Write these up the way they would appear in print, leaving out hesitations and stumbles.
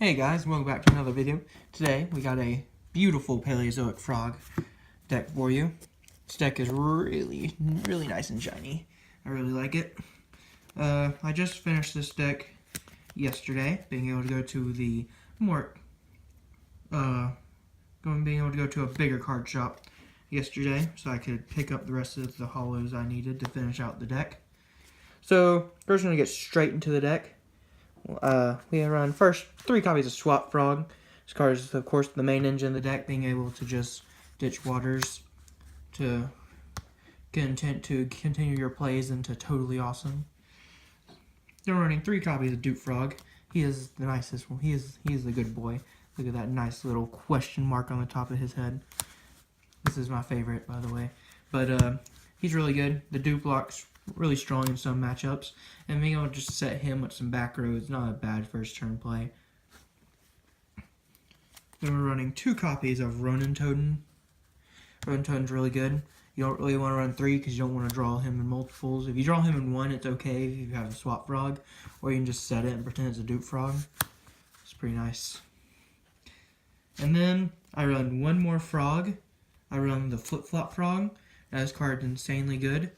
Hey guys, welcome back to another video. Today we got a beautiful Paleozoic Frog deck for you. This deck is really nice and shiny. I really like it. I just finished this deck yesterday, being able to go to the being able to go to a bigger card shop yesterday, so I could pick up the rest of the holos I needed to finish out the deck. So first, we're gonna get straight into the deck. We run first 3 copies of Swap Frog. This card is, of course, the main engine of the deck, being able to just ditch waters to continue your plays into totally awesome. Then we're running 3 copies of Dupe Frog. He is the nicest one. He is the good boy. Look at that nice little question mark on the top of his head. This is my favorite, by the way. But he's really good. The Dupe block's really strong in some matchups, and being able to just set him with some back row is not a bad first turn play. Then we're running 2 copies of Ronin Totem. Ronin Totem's really good. You don't really want to run 3 because you don't want to draw him in multiples. If you draw him in 1, it's okay if you have a Swap Frog, or you can just set it and pretend it's a Dupe Frog. It's pretty nice. And then I run 1 more Frog. I run the Flip Flop Frog. Now, this card's insanely good.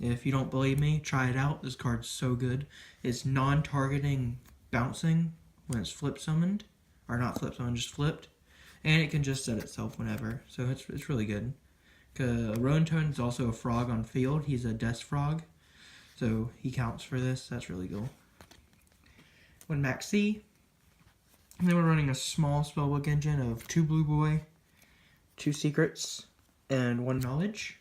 If you don't believe me, try it out. This card's so good. It's non-targeting bouncing when it's flip summoned. Or not flip summoned, just flipped. And it can just set itself whenever. So it's really good. Ronin Totem is also a frog on field. He's a Death Frog. So he counts for this. That's really cool. 1 Max C. And then we're running a small spellbook engine of 2 Blue Boy, 2 Secrets, and 1 Knowledge.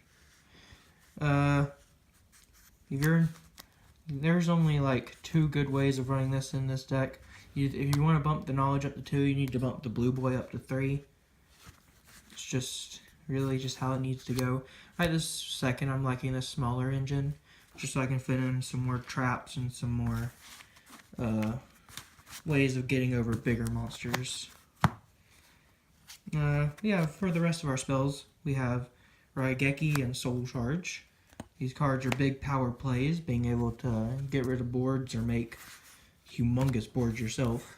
There's only like 2 good ways of running this in this deck. If you want to bump the Knowledge up to 2, you need to bump the Blue Boy up to 3. It's just really just how it needs to go. Right this second, I'm liking this smaller engine, just so I can fit in some more traps and some more ways of getting over bigger monsters. Yeah, for the rest of our spells, we have Raigeki and Soul Charge. These cards are big power plays, being able to get rid of boards or make humongous boards yourself.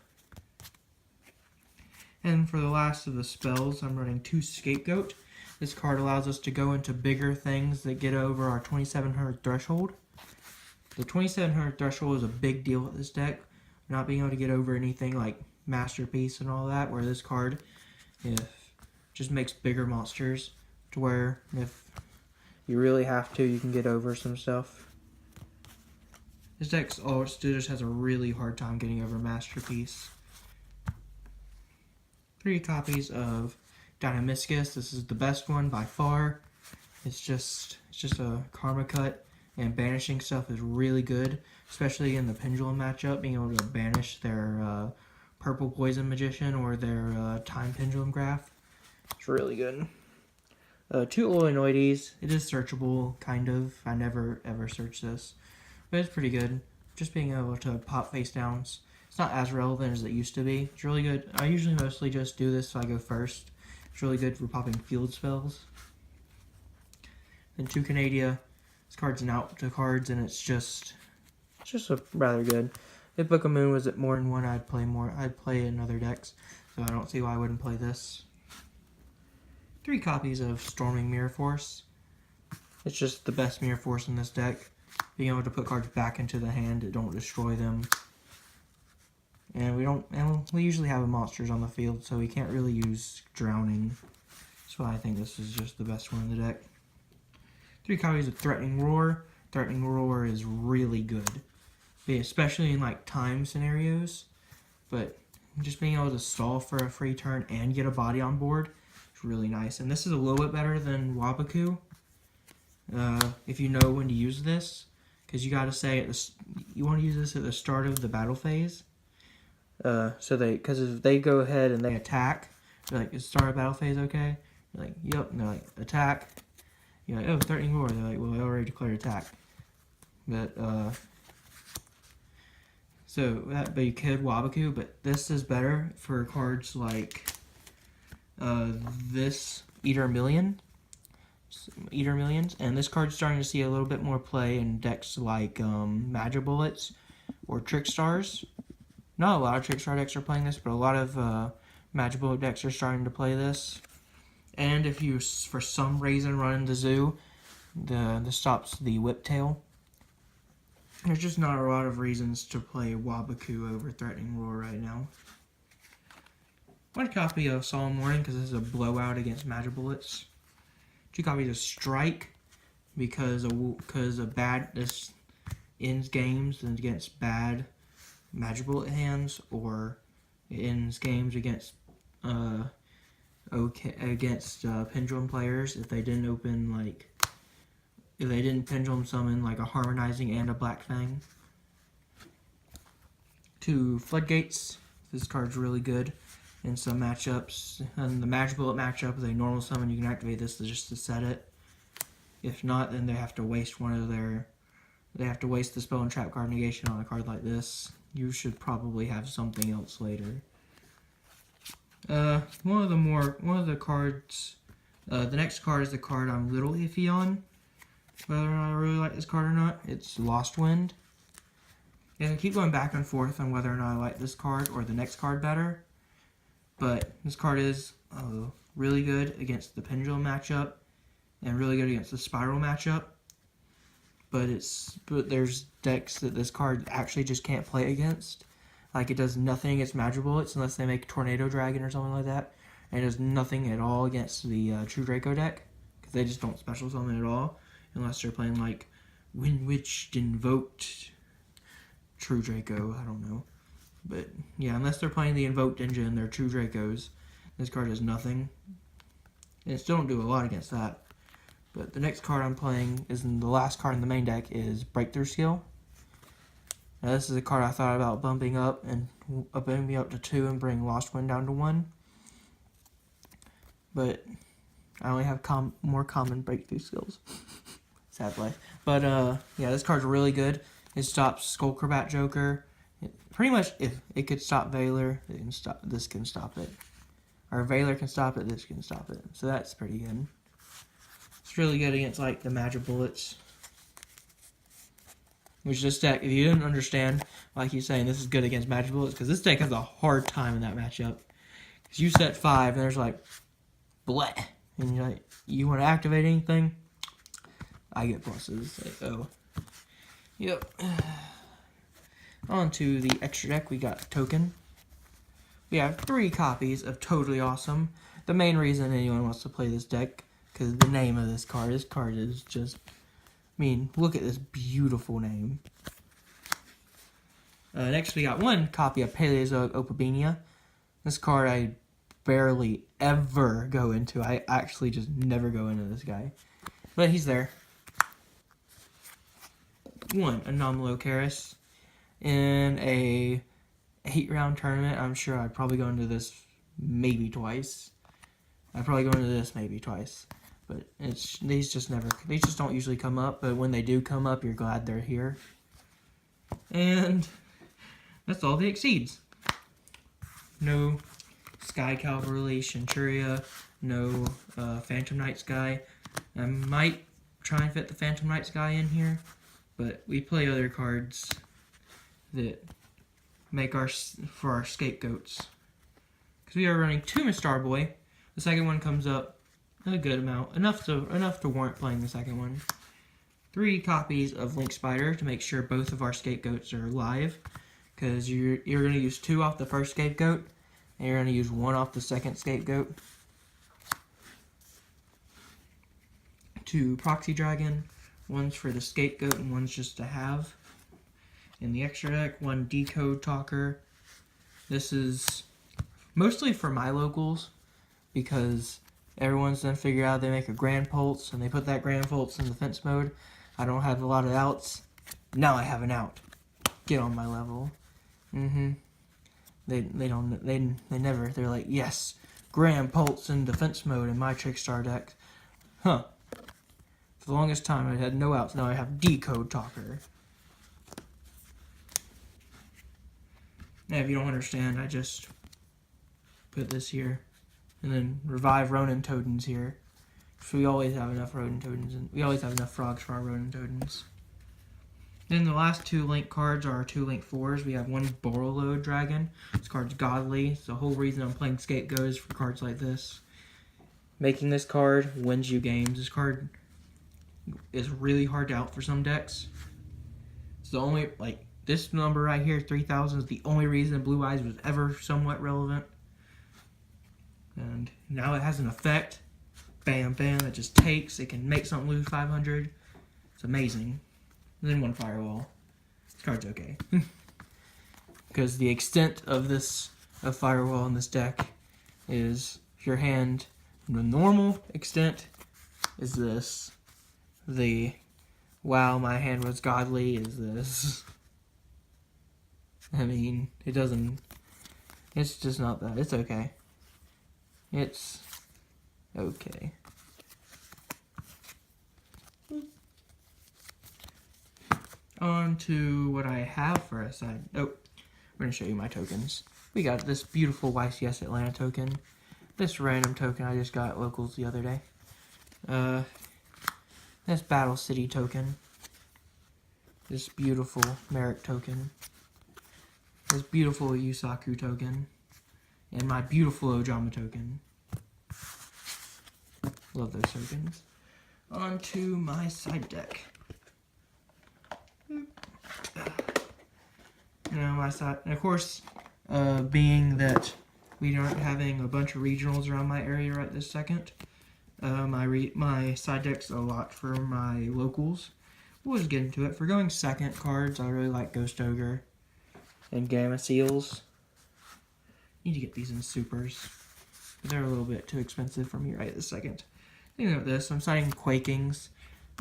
And for the last of the spells, I'm running 2 Scapegoat. This card allows us to go into bigger things that get over our 2700 threshold. The 2700 threshold is a big deal with this deck. Not being able to get over anything like Masterpiece and all that, where this card just makes bigger monsters to where if you really have to, you can get over some stuff. This deck just has a really hard time getting over Masterpiece. 3 copies of Dynamiscus. This is the best one by far. It's just a Karma Cut, and banishing stuff is really good, especially in the Pendulum matchup. Being able to banish their Purple Poison Magician or their Time Pendulum Graph. It's really good. 2 Oinoides. It is searchable, kind of. I never ever search this, but it's pretty good. Just being able to pop face downs. It's not as relevant as it used to be. It's really good. I usually mostly just do this so I go first. It's really good for popping field spells. Then 2 Canadia. This card's an out to cards, and it's just rather good. If Book of Moon was at more than 1, I'd play more. I'd play in other decks, so I don't see why I wouldn't play this. 3 copies of Storming Mirror Force. It's just the best Mirror Force in this deck. Being able to put cards back into the hand that don't destroy them. And we usually have monsters on the field, so we can't really use Drowning. That's why I think this is just the best one in the deck. 3 copies of Threatening Roar. Threatening Roar is really good, especially in like time scenarios. But just being able to stall for a free turn and get a body on board, really nice. And this is a little bit better than Wabaku if you know when to use this, because you got to say you want to use this at the start of the battle phase, because if they go ahead and they attack, you're like, is start of battle phase okay? You're like, yep. And they're like, attack. You're like, oh, Threatening Roar. They're like, well, I already declared attack. But but you could Wabaku, but this is better for cards like this Eater Millions, and this card's starting to see a little bit more play in decks like Magic Bullets or Trick Stars. Not a lot of Trickstar decks are playing this, but a lot of Magic Bullet decks are starting to play this. And if you, for some reason, run into Zoo, this stops the Whiptail. There's just not a lot of reasons to play Wabaku over Threatening Roar right now. One copy of Solemn Warning because this is a blowout against Magic Bullets. 2 copies of Strike because this ends games against bad Magic Bullet hands, or it ends games against Pendulum players if they didn't Pendulum summon like a Harmonizing and a Black Fang. 2 Floodgates. This card's really good in some matchups. In the Magic Bullet matchup with a normal summon, you can activate this just to set it. If not, then they have to waste they have to waste the spell and trap card negation on a card like this. You should probably have something else later. One of the cards, the next card is the card I'm a little iffy on, whether or not I really like this card or not. It's Lost Wind. And I keep going back and forth on whether or not I like this card or the next card better. But this card is really good against the Pendulum matchup and really good against the Spiral matchup. But there's decks that this card actually just can't play against. Like, it does nothing against Magic Bullets unless they make Tornado Dragon or something like that. And it does nothing at all against the True Draco deck, because they just don't special summon at all unless they're playing like Wind Witched Invoked True Draco. I don't know. But yeah, unless they're playing the Invoked Engine and they're True Dracos, this card does nothing. And it still don't do a lot against that. But the next card I'm playing the last card in the main deck is Breakthrough Skill. Now this is a card I thought about bumping up to 2 and bring Lost Wind down to 1. But I only have more common Breakthrough Skills. Sad life. But yeah, this card's really good. It stops Skullcrabat Joker. Pretty much, if it could stop Valor, this can stop it. Or Valor can stop it, this can stop it. So that's pretty good. It's really good against like the Magic Bullets. Which this deck, if you didn't understand, like he's saying, this is good against Magic Bullets, because this deck has a hard time in that matchup. Because you set 5, and there's like, bleh. And you're like, you want to activate anything? I get pluses. Like, oh. Yep. On to the extra deck, we got Token. We have 3 copies of Totally Awesome. The main reason anyone wants to play this deck, because the name of this card is just, I mean, look at this beautiful name. Next we got 1 copy of Paleozoic Opabenia. This card I barely ever go into. I actually just never go into this guy. But he's there. 1 Anomalocaris. In a 8-round tournament, I'm sure I'd probably go into this maybe twice. I'd probably go into this maybe twice. But these just don't usually come up. But when they do come up, you're glad they're here. And that's all the Exceeds. No Sky Cavalry, Centuria, no Phantom Knight Sky. I might try and fit the Phantom Knight Sky in here, but we play other cards that make for our scapegoats. Because we are running 2 Mistar Boy. The second one comes up a good amount, enough to warrant playing the second one. 3 copies of Link Spider to make sure both of our scapegoats are live. Because you're going to use 2 off the first scapegoat, and you're going to use 1 off the second scapegoat. 2 Proxy Dragon, 1's for the scapegoat and 1's just to have. In the extra deck, 1 Decode Talker. This is mostly for my locals, because everyone's done figured out they make a Grand Pulse, and they put that Grand Pulse in defense mode. I don't have a lot of outs. Now I have an out. Get on my level. They never. They're like, yes, Grand Pulse in defense mode in my Trickstar deck. Huh. For the longest time I had no outs. Now I have Decode Talker. Now if you don't understand, I just put this here. And then Revive Ronin Totems here. So we always have enough Ronin Totems, and we always have enough frogs for our Ronin Totems. Then the last two link cards are 2 link 4s. We have one Borolo Dragon. This card's godly. It's the whole reason I'm playing Scapegoat is for cards like this. Making this card wins you games. This card is really hard to out for some decks. It's the only, like, this number right here, 3,000, is the only reason Blue Eyes was ever somewhat relevant. And now it has an effect. Bam, bam, it just takes. It can make something lose 500. It's amazing. And then one Firewall. This card's okay. Because the extent of Firewall in this deck is your hand, the normal extent is this. The wow, my hand was godly is this. I mean, it's just not that. It's okay. It's okay. On to what I have for a side. Oh, we're going to show you my tokens. We got this beautiful YCS Atlanta token. This random token I just got at Locals the other day. This Battle City token. This beautiful Merrick token. This beautiful Yusaku token. And my beautiful Ojama token. Love those tokens. On to my side deck. My side, and of course, being that we aren't having a bunch of regionals around my area right this second, my side deck's a lot for my locals. We'll just get into it. For going second cards, I really like Ghost Ogre and Gamma Seals. Need to get these in supers. They're a little bit too expensive for me right this second. Thinking about this, I'm siding Quakings.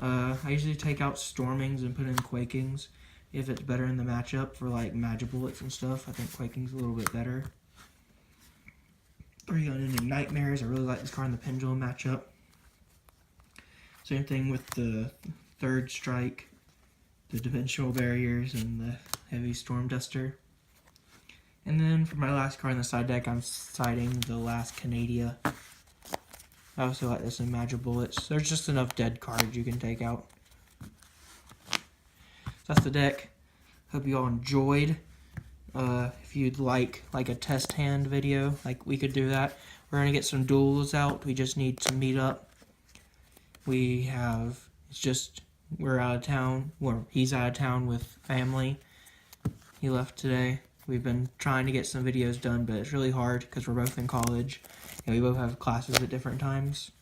I usually take out Stormings and put in Quakings if it's better in the matchup for like Magibullets and stuff. I think Quaking's a little bit better. 3 Unending Nightmares. I really like this card in the Pendulum matchup. Same thing with the Third Strike, the Dimensional Barriers, and the Heavy Storm Duster. And then for my last card in the side deck, I'm siding the last Canadia. I also like this in Magibullets. There's just enough dead cards you can take out. So that's the deck. Hope you all enjoyed. If you'd like a test hand video, like we could do that. We're gonna get some duels out. We just need to meet up. We're out of town. Well, he's out of town with family. He left today. We've been trying to get some videos done, but it's really hard because we're both in college and we both have classes at different times.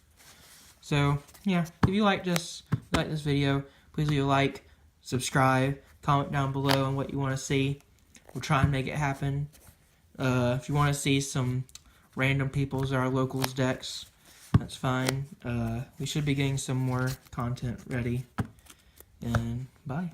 So yeah, if you like this video, please leave a like, subscribe, comment down below on what you want to see. We'll try and make it happen. If you want to see some random people's our locals decks, that's fine. We should be getting some more content ready. And bye.